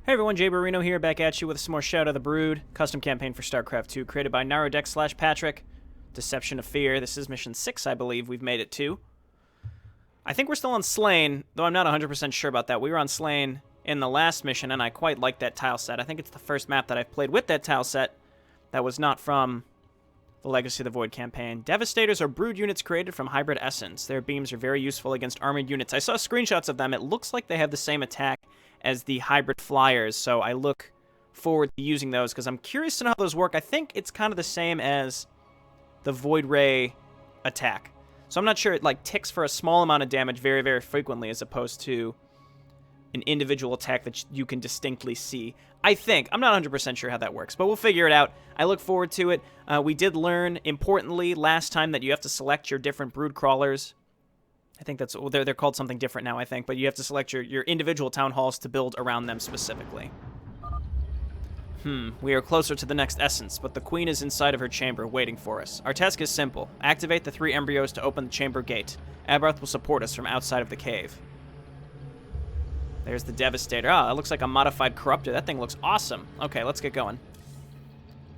Hey everyone, JayborinoPlays here, back at you with some more Shadow of the Brood, custom campaign for Starcraft 2, created by Narudek / Patrick. Deception of Fear. This is mission 6, I believe we've made it to. I think we're still on Slain, though I'm not 100% sure about that. We were on Slain in the last mission, and I quite like that tile set. I think it's the first map that I've played with that tile set that was not from the Legacy of the Void campaign. Devastators are brood units created from hybrid essence. Their beams are very useful against armored units. I saw screenshots of them. It looks like they have the same attack as the hybrid flyers, so I look forward to using those because I'm curious to know how those work. I think it's kind of the same as the Void Ray attack. So I'm not sure it like ticks for a small amount of damage very, very frequently as opposed to an individual attack that you can distinctly see. I think. I'm not 100% sure how that works, but we'll figure it out. I look forward to it. We did learn, importantly, last time that you have to select your different brood crawlers. I think that's, well, they're called something different now, I think, but you have to select your individual town halls to build around them specifically. We are closer to the next essence, but the queen is inside of her chamber waiting for us. Our task is simple. Activate the 3 embryos to open the chamber gate. Abarth will support us from outside of the cave. There's the Devastator. Ah, it looks like a modified Corruptor. That thing looks awesome. Okay, let's get going.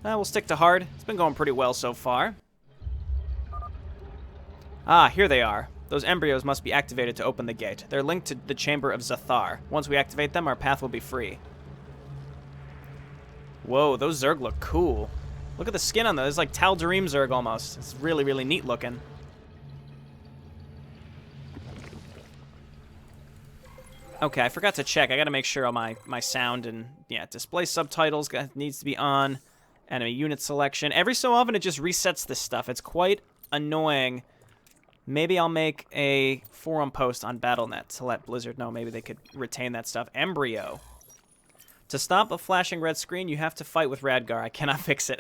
We'll stick to hard. It's been going pretty well so far. Ah, here they are. Those embryos must be activated to open the gate. They're linked to the chamber of Zathar. Once we activate them, our path will be free. Whoa, those Zerg look cool. Look at the skin on those. It's like Tal'Darim Zerg almost. It's really, really neat looking. Okay, I forgot to check. I gotta make sure all my sound and, yeah, display subtitles needs to be on. Enemy unit selection. Every so often it just resets this stuff. It's quite annoying. Maybe I'll make a forum post on BattleNet to let Blizzard know maybe they could retain that stuff. Embryo. To stop a flashing red screen, you have to fight with Radgar. I cannot fix it.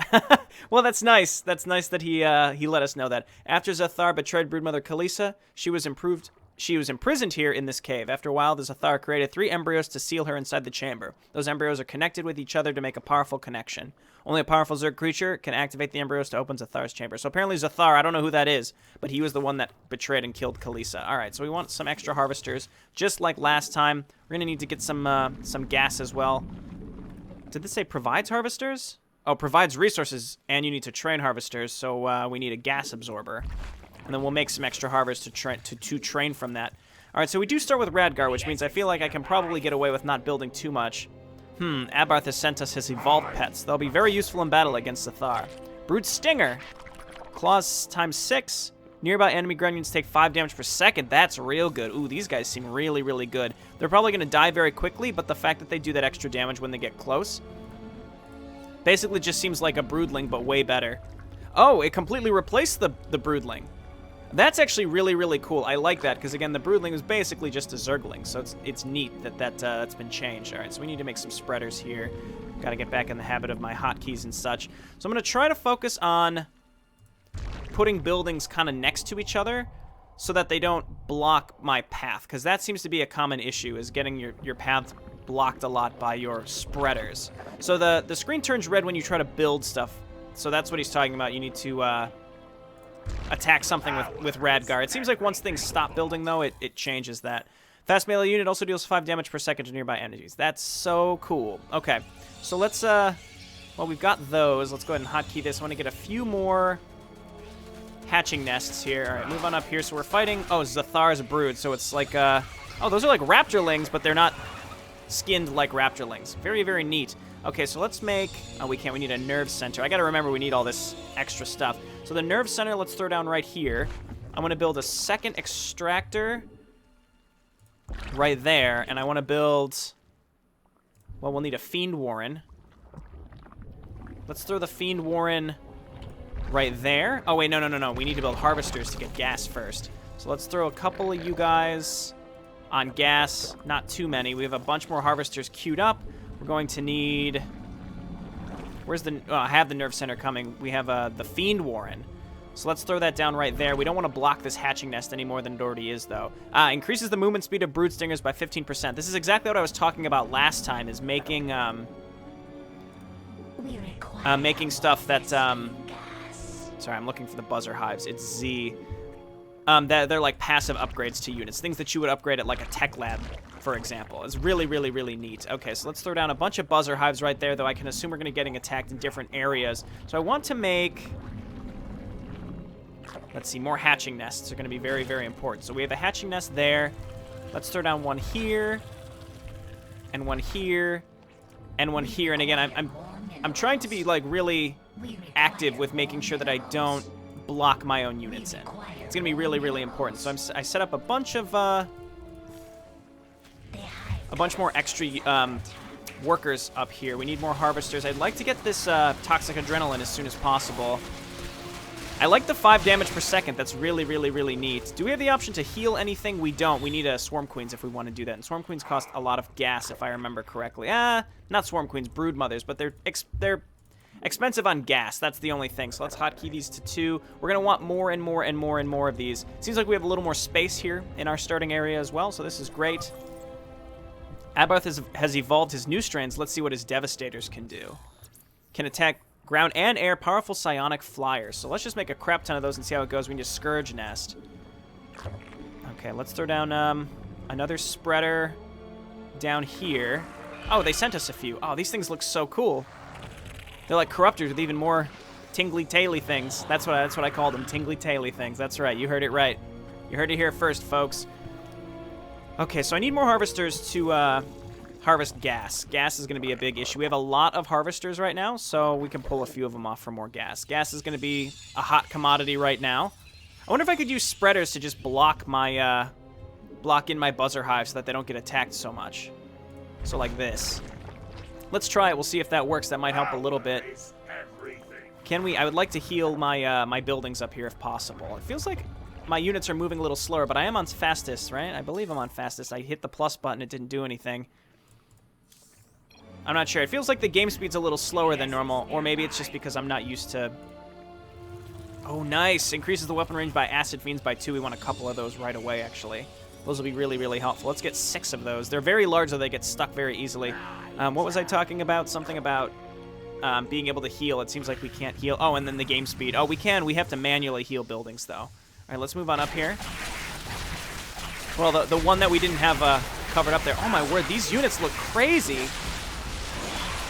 Well, that's nice. That's nice that he let us know that. After Zathar betrayed Broodmother Kalisa, she was imprisoned here in this cave. After a while, the Zathar created 3 embryos to seal her inside the chamber. Those embryos are connected with each other to make a powerful connection. Only a powerful Zerg creature can activate the embryos to open Zathar's chamber. So apparently Zathar, I don't know who that is, but he was the one that betrayed and killed Kalisa. All right, so we want some extra harvesters, just like last time. We're gonna need to get some gas as well. Did this say provides harvesters? Oh, provides resources, and you need to train harvesters. So we need a gas absorber. And then we'll make some extra harvest to train from that. All right, so we do start with Radgar, which means I feel like I can probably get away with not building too much. Abarth has sent us his evolved pets. They'll be very useful in battle against Zathar. Brood Stinger. Claws times 6. Nearby enemy grunions take 5 damage per second. That's real good. Ooh, these guys seem really, really good. They're probably going to die very quickly, but the fact that they do that extra damage when they get close basically just seems like a Broodling, but way better. Oh, it completely replaced the Broodling. That's actually really, really cool. I like that, because again, the Broodling is basically just a Zergling, so it's neat that's been changed. All right, so we need to make some spreaders here. Got to get back in the habit of my hotkeys and such. So I'm going to try to focus on putting buildings kind of next to each other so that they don't block my path, because that seems to be a common issue, is getting your path blocked a lot by your spreaders. So the screen turns red when you try to build stuff, so that's what he's talking about. You need to attack something with Radgar. It seems like once things stop building, though, it changes that. Fast melee unit also deals 5 damage per second to nearby enemies. That's so cool. Okay, so let's, well, we've got those. Let's go ahead and hotkey this. I want to get a few more hatching nests here. All right, move on up here. So we're fighting, oh, Zathar's brood. So it's like, oh, those are like raptorlings, but they're not skinned like raptorlings. Very, very neat. Okay, so let's make, oh, we can't. We need a nerve center. I got to remember we need all this extra stuff. So the nerve center, let's throw down right here. I'm going to build a second extractor right there. And I want to build, well, we'll need a Fiend Warren. Let's throw the Fiend Warren right there. Oh, wait, no. We need to build harvesters to get gas first. So let's throw a couple of you guys on gas. Not too many. We have a bunch more harvesters queued up. We're going to need, where's the, oh, I have the nerve center coming. We have the Fiend Warren. So let's throw that down right there. We don't want to block this hatching nest any more than it already is, though. Increases the movement speed of brood stingers by 15%. This is exactly what I was talking about last time, is making, making stuff that, sorry, I'm looking for the buzzer hives. It's Z. They're like passive upgrades to units. Things that you would upgrade at like a tech lab, for example. It's really, really, really neat. Okay, so let's throw down a bunch of buzzer hives right there, though I can assume we're going to be getting attacked in different areas. So I want to make... Let's see, more hatching nests are going to be very, very important. So we have a hatching nest there. Let's throw down one here, and one here, and one here. And again, I'm trying to be, like, really active with making sure that I don't block my own units in. It's going to be really, really important. So I set up a bunch of... a bunch more extra workers up here. We need more harvesters. I'd like to get this toxic adrenaline as soon as possible. I like the 5 damage per second. That's really, really, really neat. Do we have the option to heal anything? We don't. We need Swarm Queens if we want to do that. And Swarm Queens cost a lot of gas, if I remember correctly. Not Swarm Queens, Brood Mothers, but they're expensive on gas. That's the only thing. So let's hotkey these to 2. We're going to want more and more and more and more of these. Seems like we have a little more space here in our starting area as well, so this is great. Abarth has evolved his new strands. Let's see what his Devastators can do. Can attack ground and air, powerful psionic flyers. So let's just make a crap ton of those and see how it goes. We need a Scourge Nest. Okay, let's throw down another spreader down here. Oh, they sent us a few. Oh, these things look so cool. They're like Corruptors with even more tingly-taily things. That's what I call them, tingly-taily things. That's right, you heard it right. You heard it here first, folks. Okay, so I need more harvesters to harvest gas. Gas is going to be a big issue. We have a lot of harvesters right now, so we can pull a few of them off for more gas. Gas is going to be a hot commodity right now. I wonder if I could use spreaders to just block my block in my buzzer hive so that they don't get attacked so much. So like this. Let's try it. We'll see if that works. That might help a little bit. Can we? I would like to heal my my buildings up here if possible. It feels like my units are moving a little slower, but I am on fastest, right? I believe I'm on fastest. I hit the plus button. It didn't do anything. I'm not sure. It feels like the game speed's a little slower than normal, or maybe it's just because I'm not used to... Oh, nice. Increases the weapon range by Acid Fiends by 2. We want a couple of those right away, actually. Those will be really, really helpful. Let's get 6 of those. They're very large, though. They get stuck very easily. What was I talking about? Something about being able to heal. It seems like we can't heal. Oh, and then the game speed. Oh, we can. We have to manually heal buildings, though. All right, let's move on up here. Well, the one that we didn't have covered up there. Oh, my word. These units look crazy.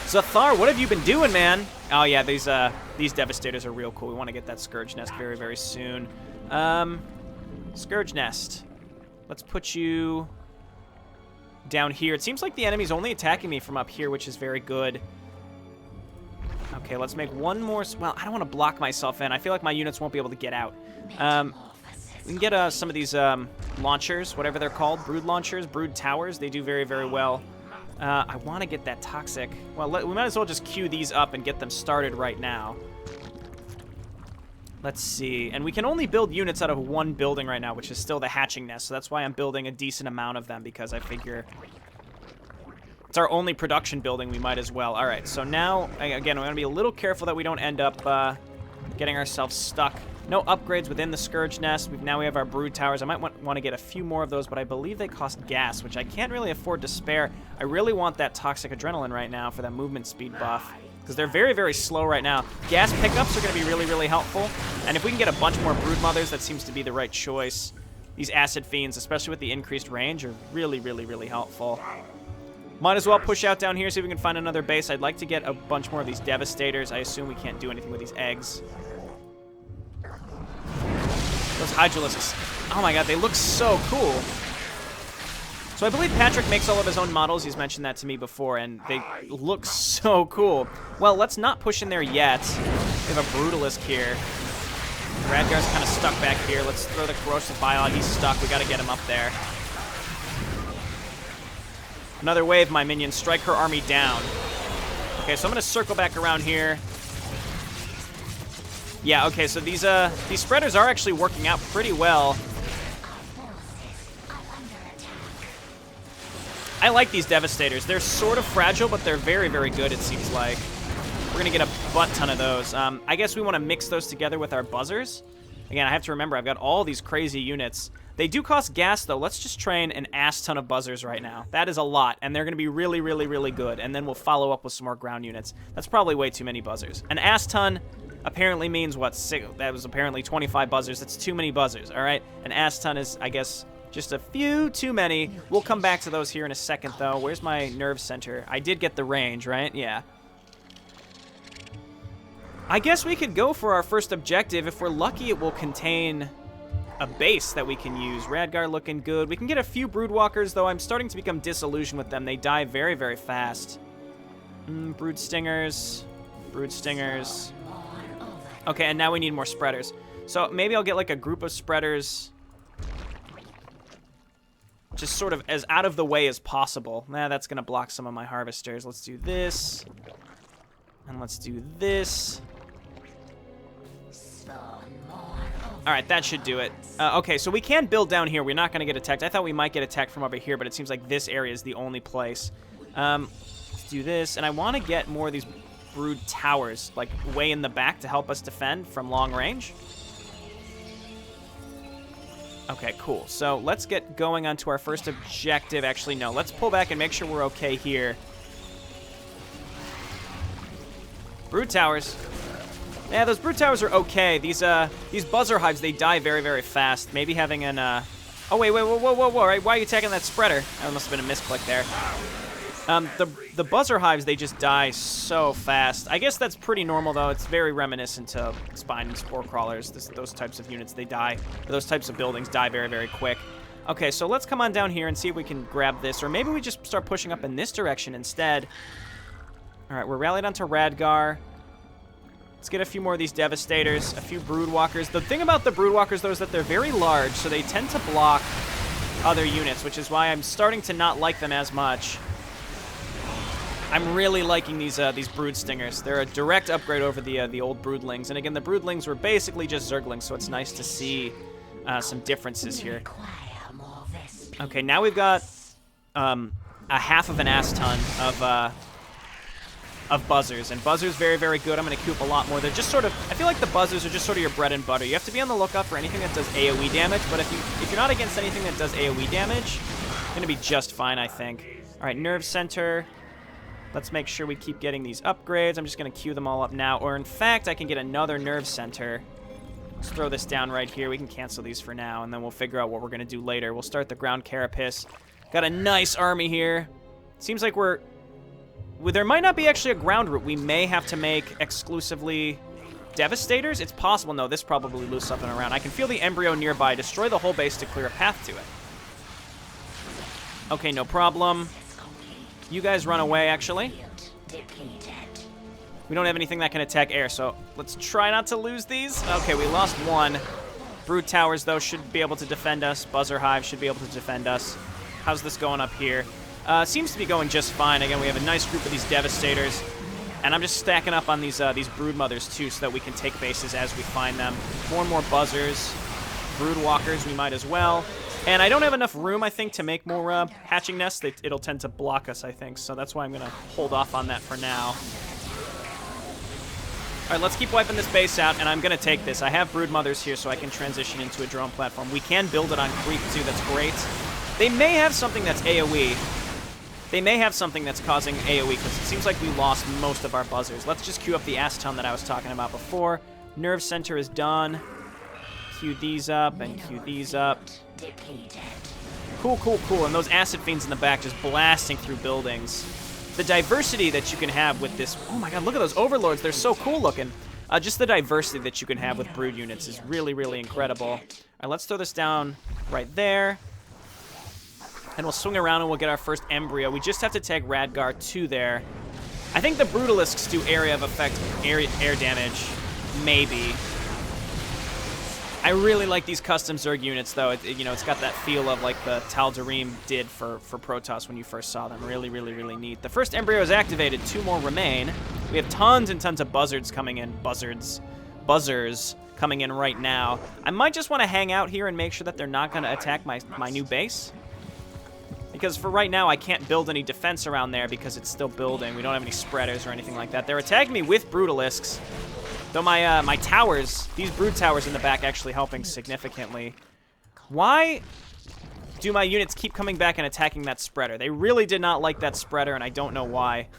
Zathar, what have you been doing, man? Oh, yeah, these Devastators are real cool. We want to get that Scourge Nest very, very soon. Scourge Nest. Let's put you down here. It seems like the enemy's only attacking me from up here, which is very good. Okay, let's make one more... Well, I don't want to block myself in. I feel like my units won't be able to get out. We can get some of these launchers, whatever they're called. Brood launchers, brood towers. They do very, very well. I want to get that toxic. Well, we might as well just queue these up and get them started right now. Let's see. And we can only build units out of one building right now, which is still the hatching nest. So that's why I'm building a decent amount of them, because I figure it's our only production building. We might as well. All right. So now, again, we're going to be a little careful that we don't end up getting ourselves stuck. No upgrades within the Scourge Nest. Now we have our Brood Towers. I might want to get a few more of those, but I believe they cost gas, which I can't really afford to spare. I really want that Toxic Adrenaline right now for that movement speed buff, because they're very, very slow right now. Gas pickups are going to be really, really helpful, and if we can get a bunch more Brood Mothers, that seems to be the right choice. These Acid Fiends, especially with the increased range, are really, really, really helpful. Might as well push out down here, see if we can find another base. I'd like to get a bunch more of these Devastators. I assume we can't do anything with these eggs. Those Hydralisks. Oh my god, they look so cool. So I believe Patrick makes all of his own models. He's mentioned that to me before, and they look so cool. Well, let's not push in there yet. We have a Brutalisk here. Radgar's kind of stuck back here. Let's throw the Corrosive Biog. He's stuck. We got to get him up there. Another wave, my minions. Strike her army down. Okay, so I'm going to circle back around here. Yeah, okay, so these spreaders are actually working out pretty well. I like these Devastators. They're sort of fragile, but they're very, very good, it seems like. We're going to get a butt ton of those. I guess we want to mix those together with our buzzers. Again, I have to remember, I've got all these crazy units. They do cost gas, though. Let's just train an ass ton of buzzers right now. That is a lot, and they're going to be really, really, really good. And then we'll follow up with some more ground units. That's probably way too many buzzers. An ass ton apparently means what? That was apparently 25 buzzers. That's too many buzzers, all right? An ass ton is, I guess, Just a few too many. We'll come back to those here in a second, though. Where's my nerve center? I did get the range, right? Yeah. I guess we could go for our first objective. If we're lucky, it will contain a base that we can use. Radgar looking good. We can get a few Broodwalkers, though I'm starting to become disillusioned with them. They die very, very fast. Brood Stingers. Brood Stingers. Okay, and now we need more Spreaders. So maybe I'll get like a group of Spreaders just sort of as out of the way as possible. Nah, that's going to block some of my Harvesters. Let's do this. And let's do this. All right, that should do it. Okay, so we can build down here. We're not going to get attacked. I thought we might get attacked from over here, but it seems like this area is the only place. Let's do this. And I want to get more of these Brood Towers, like way in the back to help us defend from long range. Okay, cool. So let's get going on to our first objective. Actually, no. Let's pull back and make sure we're okay here. Brood Towers. Yeah, those Brood Towers are okay. These Buzzer Hives, they die very, very fast. Maybe having an, Oh, wait, whoa. Right? Why are you attacking that Spreader? That must have been a misclick there. The Buzzer Hives, they just die so fast. I guess that's pretty normal, though. It's very reminiscent to Spine and Spore Crawlers. Those types of units, they die. Those types of buildings die very, very quick. Okay, so let's come on down here and see if we can grab this. Or maybe we just start pushing up in this direction instead. All right, we're rallied onto Radgar. Let's get a few more of these Devastators, a few Broodwalkers. The thing about the Broodwalkers, though, is that they're very large, so they tend to block other units, which is why I'm starting to not like them as much. I'm really liking these Brood Stingers. They're a direct upgrade over the old Broodlings. And again, the Broodlings were basically just Zerglings, so it's nice to see some differences here. Okay, now we've got a half of an ass ton of Buzzers, and Buzzers very, very good. I'm going to queue up a lot more. They're just sort of, I feel like the Buzzers are just sort of your bread and butter. You have to be on the lookout for anything that does AoE damage, but if you're not against anything that does AoE damage, you're going to be just fine, I think. All right, Nerve Center. Let's make sure we keep getting these upgrades. I'm just going to queue them all up now, or in fact, I can get another Nerve Center. Let's throw this down right here. We can cancel these for now, and then we'll figure out what we're going to do later. We'll start the Ground Carapace. Got a nice army here. Seems like there might not be actually a ground route. We may have to make exclusively Devastators. It's possible. No, this probably loses up and around. I can feel the Embryo nearby. Destroy the whole base to clear a path to it. Okay, no problem. You guys run away, actually. We don't have anything that can attack air, so let's try not to lose these. Okay, we lost one. Brood Towers, though, should be able to defend us. Buzzer Hive should be able to defend us. How's this going up here? Seems to be going just fine. Again, we have a nice group of these Devastators. And I'm just stacking up on these Brood Mothers, too, so that we can take bases as we find them. More and more Buzzers. Brood Walkers, we might as well. And I don't have enough room, I think, to make more hatching nests. It'll tend to block us, I think. So that's why I'm going to hold off on that for now. All right, let's keep wiping this base out, and I'm going to take this. I have Brood Mothers here, so I can transition into a drone platform. We can build it on creep, too. That's great. They may have something that's AoE. They may have something that's causing AoE, because it seems like we lost most of our Buzzers. Let's just queue up the ass ton that I was talking about before. Nerve Center is done. Queue these up and queue these up. Cool. And those Acid Fiends in the back just blasting through buildings. The diversity that you can have with this... Oh my god, look at those Overlords. They're so cool looking. Just the diversity that you can have with Brood units is really, really incredible. All right, let's throw this down right there. And we'll swing around and we'll get our first Embryo. We just have to tag Radgar 2 there. I think the Brutalisks do area of effect air damage. Maybe. I really like these custom Zerg units, though. It's got that feel of like the Tal'Darim did for Protoss when you first saw them. Really, really, really neat. The first Embryo is activated. 2 more remain. We have tons and tons of Buzzards coming in. Buzzers coming in right now. I might just want to hang out here and make sure that they're not going to attack my new base. Because for right now, I can't build any defense around there because it's still building. We don't have any Spreaders or anything like that. They're attacking me with Brutalisks. Though my towers, these Brood Towers in the back actually helping significantly. Why do my units keep coming back and attacking that Spreader? They really did not like that Spreader, and I don't know why.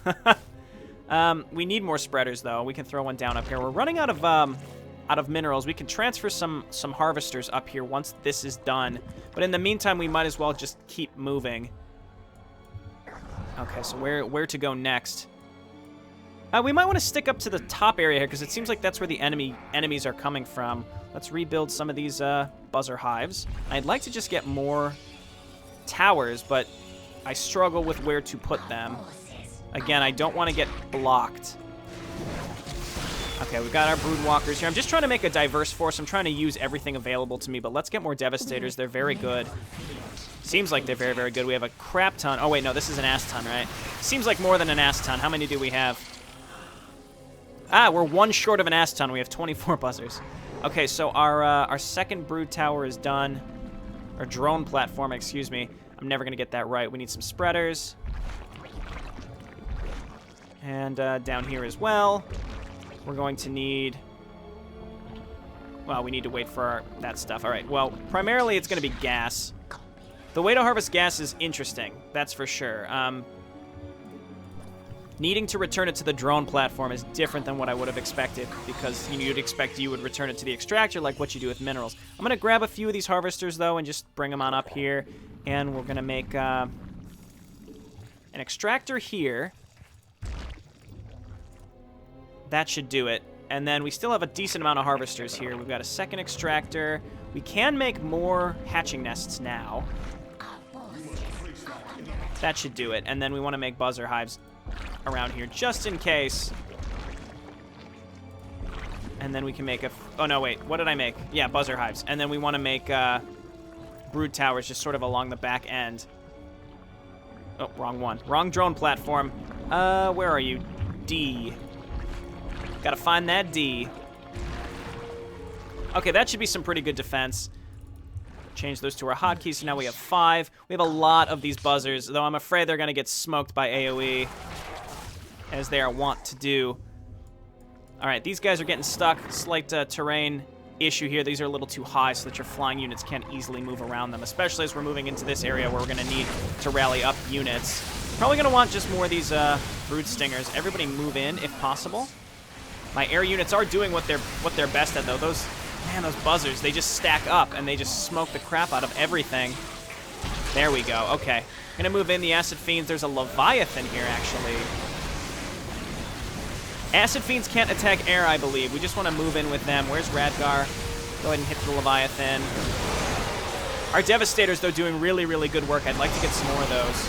We need more Spreaders, though. We can throw one down up here. We're running out of out of minerals. We can transfer some harvesters up here once this is done. But in the meantime, we might as well just keep moving. Okay, so where to go next? We might want to stick up to the top area here because it seems like that's where the enemies are coming from. Let's rebuild some of these buzzer hives. I'd like to just get more towers, but I struggle with where to put them. Again, I don't want to get blocked. Okay, we've got our Broodwalkers here. I'm just trying to make a diverse force. I'm trying to use everything available to me, but let's get more Devastators. They're very good. Seems like they're very, very good. We have a crap ton. Oh, wait, no, this is an ass ton, right? Seems like more than an ass ton. How many do we have? Ah, we're one short of an ass ton. We have 24 buzzers. Okay, so our second brood tower is done. Or drone platform, excuse me. I'm never going to get that right. We need some spreaders. And down here as well. We're going to need... Well, we need to wait for that stuff. All right, well, primarily it's going to be gas. The way to harvest gas is interesting, that's for sure. Needing to return it to the drone platform is different than what I would have expected, because you'd expect you would return it to the extractor like what you do with minerals. I'm going to grab a few of these harvesters, though, and just bring them on up here. And we're going to make an extractor here. That should do it. And then we still have a decent amount of harvesters here. We've got a second extractor. We can make more hatching nests now. That should do it. And then we want to make buzzer hives around here just in case. And then we can make a... Oh, no, wait. What did I make? Yeah, buzzer hives. And then we want to make brood towers just sort of along the back end. Oh, wrong one. Wrong drone platform. Where are you? D. Gotta find that D. Okay, that should be some pretty good defense. Change those to our hotkeys, so now we have 5. We have a lot of these buzzers, though I'm afraid they're gonna get smoked by AoE, as they are wont to do. Alright, these guys are getting stuck. Slight terrain issue here. These are a little too high so that your flying units can't easily move around them, especially as we're moving into this area where we're gonna need to rally up units. Probably gonna want just more of these brood stingers. Everybody move in if possible. My air units are doing what they're best at, though. Those buzzers, they just stack up, and they just smoke the crap out of everything. There we go. Okay. Gonna move in the Acid Fiends. There's a Leviathan here, actually. Acid Fiends can't attack air, I believe. We just want to move in with them. Where's Radgar? Go ahead and hit the Leviathan. Our Devastators, though, doing really, really good work. I'd like to get some more of those.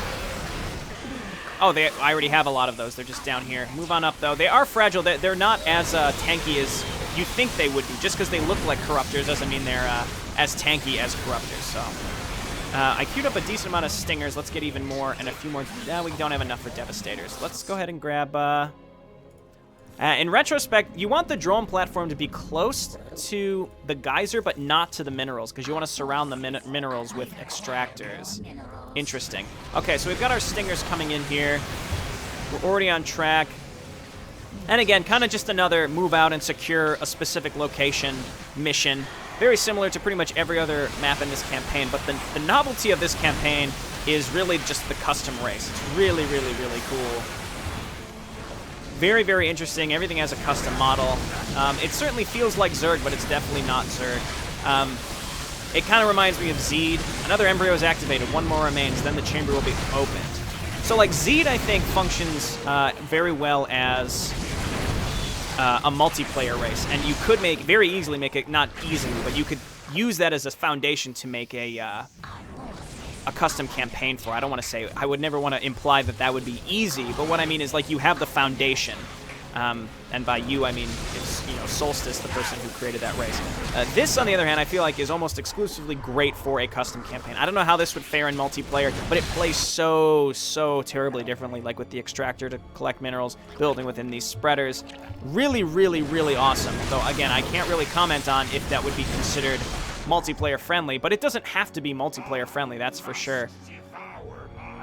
Oh, I already have a lot of those. They're just down here. Move on up, though. They are fragile. They're not as tanky as you think they would be. Just because they look like Corruptors doesn't mean they're as tanky as Corruptors. So, I queued up a decent amount of Stingers. Let's get even more and a few more. We don't have enough for Devastators. Let's go ahead and grab... in retrospect, you want the drone platform to be close to the geyser, but not to the minerals, because you want to surround the minerals with extractors. Interesting. Okay, so we've got our stingers coming in here. We're already on track. And again, kind of just another move out and secure a specific location mission. Very similar to pretty much every other map in this campaign, but the novelty of this campaign is really just the custom race. It's really, really, really cool. Very, very interesting. Everything has a custom model. It certainly feels like Zerg, but it's definitely not Zerg. It kind of reminds me of Zed. Another embryo is activated. One more remains. Then the chamber will be opened. So, like, Zed, I think, functions very well as a multiplayer race. And you could very easily make it, not easily, but you could use that as a foundation to make a custom campaign for. I don't want to say, I would never want to imply that that would be easy, but what I mean is, like, you have the foundation. And by you, I mean, it's, Solstice, the person who created that race. This, on the other hand, I feel like is almost exclusively great for a custom campaign. I don't know how this would fare in multiplayer, but it plays so, so terribly differently, like with the extractor to collect minerals, building within these spreaders. Really, really, really awesome. Though, again, I can't really comment on if that would be considered multiplayer friendly, but it doesn't have to be multiplayer friendly, that's for sure.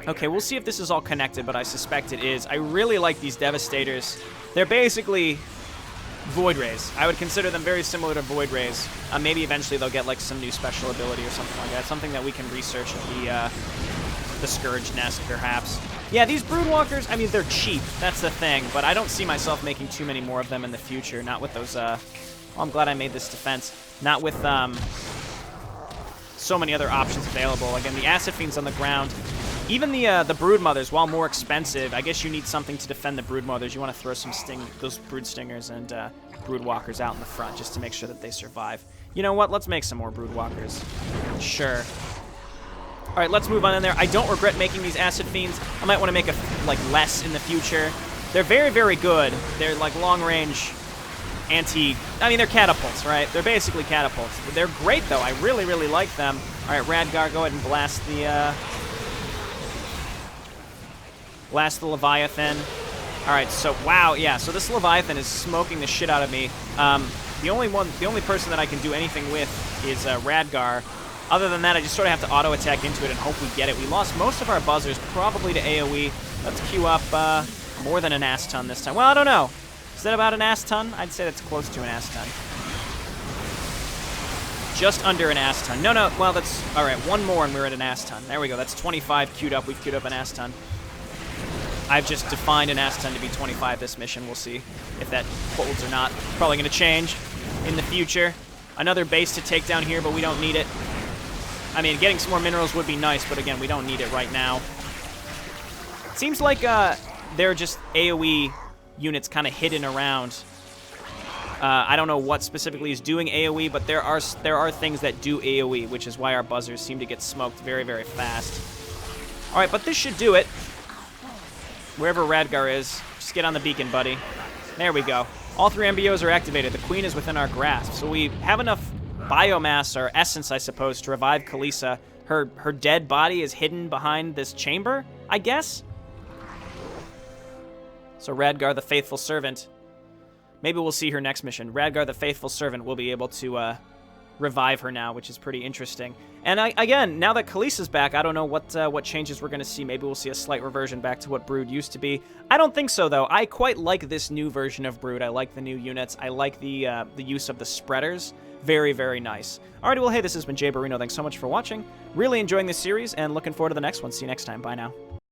Okay, we'll see if this is all connected, but I suspect it is. I really like these Devastators. They're basically Void Rays. I would consider them very similar to Void Rays. Maybe eventually they'll get like some new special ability or something like that. Something that we can research at the Scourge Nest, perhaps. Yeah, these Broodwalkers, I mean, they're cheap. That's the thing, but I don't see myself making too many more of them in the future. Not with those Oh, I'm glad I made this defense. Not with so many other options available. Again, the Acid Fiends on the ground. Even the Brood Mothers, while more expensive, I guess you need something to defend the Brood Mothers. You want to throw some those Brood Stingers and Brood Walkers out in the front just to make sure that they survive. You know what? Let's make some more Brood Walkers. Sure. All right, let's move on in there. I don't regret making these Acid Fiends. I might want to make less in the future. They're very, very good. They're like long-range I mean, they're catapults, right? They're basically catapults. They're great, though. I really, really like them. All right, Radgar, go ahead and blast the Leviathan. All right, so wow, yeah. So this Leviathan is smoking the shit out of me. The only person that I can do anything with is Radgar. Other than that, I just sort of have to auto attack into it and hope we get it. We lost most of our buzzers, probably to AoE. Let's queue up more than an ass ton this time. Well, I don't know. Is that about an ass ton? I'd say that's close to an ass ton. Just under an ass ton. No, well, that's... All right, one more and we're at an ass ton. There we go. That's 25 queued up. We've queued up an ass ton. I've just defined an ass ton to be 25 this mission. We'll see if that holds or not. Probably going to change in the future. Another base to take down here, but we don't need it. I mean, getting some more minerals would be nice, but again, we don't need it right now. Seems like they're just AoE units kind of hidden around. I don't know what specifically is doing AoE, but there are things that do AoE, which is why our buzzers seem to get smoked very, very fast. All right, but this should do it. Wherever Radgar is, just get on the beacon, buddy. There we go. All 3 MBOs are activated. The Queen is within our grasp, so we have enough biomass, or essence, I suppose, to revive Khaleesi. Her dead body is hidden behind this chamber, I guess? So Radgar, the Faithful Servant. Maybe we'll see her next mission. Radgar, the Faithful Servant, will be able to revive her now, which is pretty interesting. And again, now that Khaleesi's back, I don't know what changes we're going to see. Maybe we'll see a slight reversion back to what Brood used to be. I don't think so, though. I quite like this new version of Brood. I like the new units. I like the use of the spreaders. Very, very nice. Alrighty, well, hey, this has been JayborinoPlays. Thanks so much for watching. Really enjoying this series, and looking forward to the next one. See you next time. Bye now.